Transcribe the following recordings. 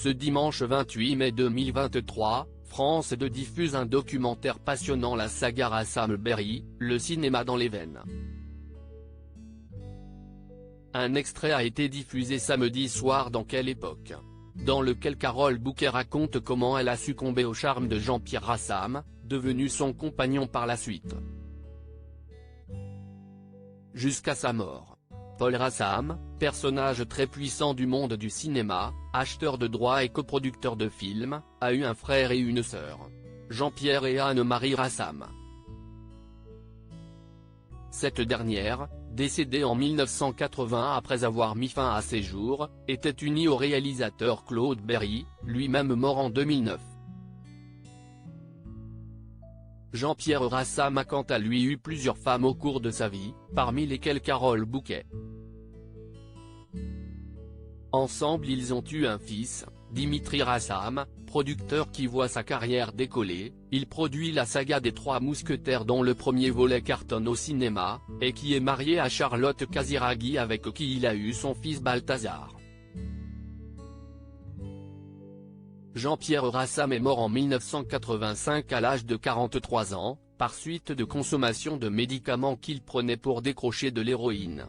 Ce dimanche 28 mai 2023, France 2 diffuse un documentaire passionnant la saga Rassam Berry, le cinéma dans les veines. Un extrait a été diffusé samedi soir dans Quelle époque, dans lequel Carole Bouquet raconte comment elle a succombé au charme de Jean-Pierre Rassam, devenu son compagnon par la suite. Jusqu'à sa mort. Paul Rassam, personnage très puissant du monde du cinéma, acheteur de droits et coproducteur de films, a eu un frère et une sœur. Jean-Pierre et Anne-Marie Rassam. Cette dernière, décédée en 1980 après avoir mis fin à ses jours, était unie au réalisateur Claude Berry, lui-même mort en 2009. Jean-Pierre Rassam a quant à lui eu plusieurs femmes au cours de sa vie, parmi lesquelles Carole Bouquet. Ensemble ils ont eu un fils, Dimitri Rassam, producteur qui voit sa carrière décoller. Il produit la saga des Trois Mousquetaires dont le premier volet cartonne au cinéma, et qui est marié à Charlotte Casiraghi avec qui il a eu son fils Balthazar. Jean-Pierre Rassam est mort en 1985 à l'âge de 43 ans, par suite de consommation de médicaments qu'il prenait pour décrocher de l'héroïne.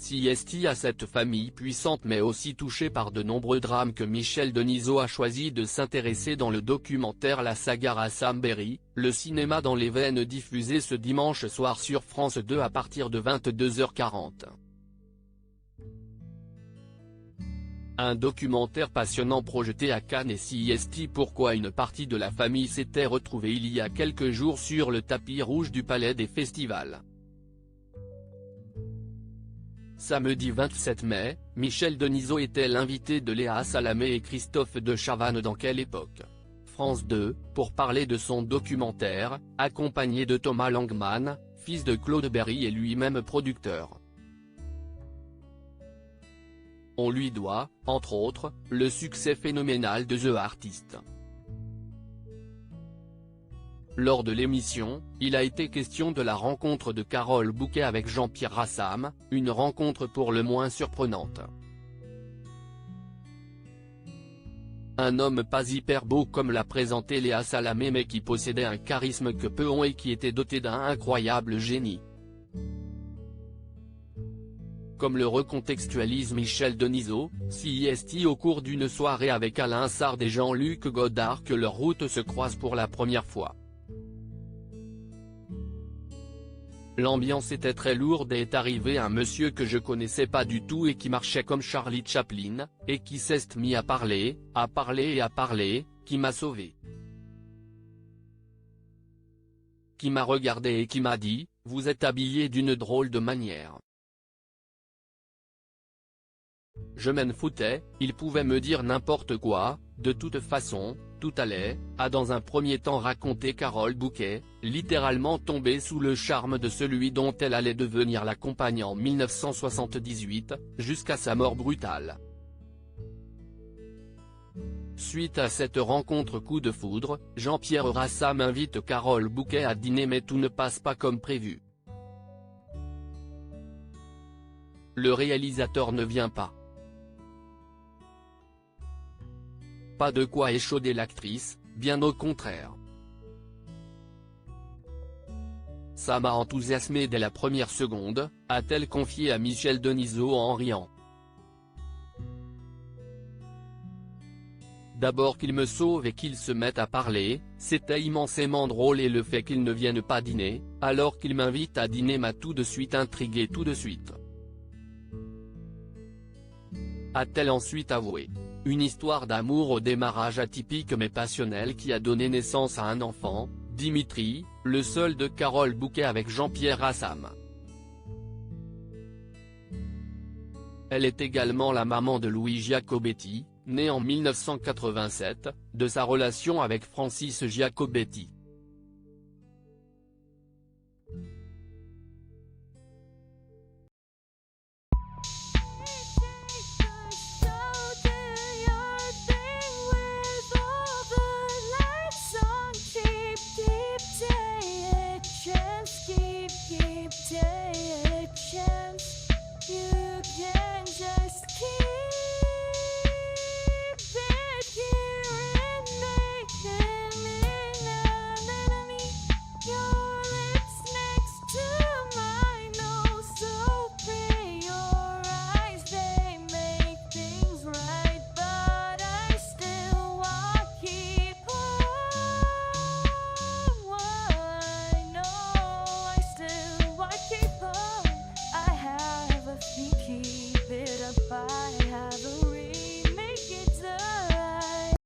CST a cette famille puissante mais aussi touchée par de nombreux drames que Michel Denisot a choisi de s'intéresser dans le documentaire La saga Rassam Berry, le cinéma dans les veines diffusé ce dimanche soir sur France 2 à partir de 22h40. Un documentaire passionnant projeté à Cannes et CST. Pourquoi une partie de la famille s'était retrouvée il y a quelques jours sur le tapis rouge du Palais des Festivals. Samedi 27 mai, Michel Denisot était l'invité de Léa Salamé et Christophe de Chavannes dans Quelle époque, France 2, pour parler de son documentaire, accompagné de Thomas Langman, fils de Claude Berry et lui-même producteur. On lui doit, entre autres, le succès phénoménal de The Artist. Lors de l'émission, il a été question de la rencontre de Carole Bouquet avec Jean-Pierre Rassam, une rencontre pour le moins surprenante. Un homme pas hyper beau comme l'a présenté Léa Salamé mais qui possédait un charisme que peu ont et qui était doté d'un incroyable génie. Comme le recontextualise Michel Denisot, CST au cours d'une soirée avec Alain Sard et Jean-Luc Godard que leurs routes se croisent pour la première fois. L'ambiance était très lourde et est arrivé un monsieur que je connaissais pas du tout et qui marchait comme Charlie Chaplin, et qui s'est mis à parler et à parler, qui m'a sauvé. Qui m'a regardé et qui m'a dit, vous êtes habillé d'une drôle de manière. Je m'en foutais, il pouvait me dire n'importe quoi, de toute façon, tout allait, a dans un premier temps raconté Carole Bouquet, littéralement tombée sous le charme de celui dont elle allait devenir la compagne en 1978, jusqu'à sa mort brutale. Suite à cette rencontre coup de foudre, Jean-Pierre Rassam invite Carole Bouquet à dîner mais tout ne passe pas comme prévu. Le réalisateur ne vient pas. Pas de quoi échauder l'actrice, bien au contraire. Ça m'a enthousiasmé dès la première seconde, a-t-elle confié à Michel Denisot en riant. D'abord qu'il me sauve et qu'il se mette à parler, c'était immensément drôle et le fait qu'il ne vienne pas dîner, alors qu'il m'invite à dîner m'a tout de suite intrigué tout de suite. A-t-elle ensuite avoué. Une histoire d'amour au démarrage atypique mais passionnel qui a donné naissance à un enfant, Dimitri, le seul de Carole Bouquet avec Jean-Pierre Rassam. Elle est également la maman de Louis Giacobetti, né en 1987, de sa relation avec Francis Giacobetti.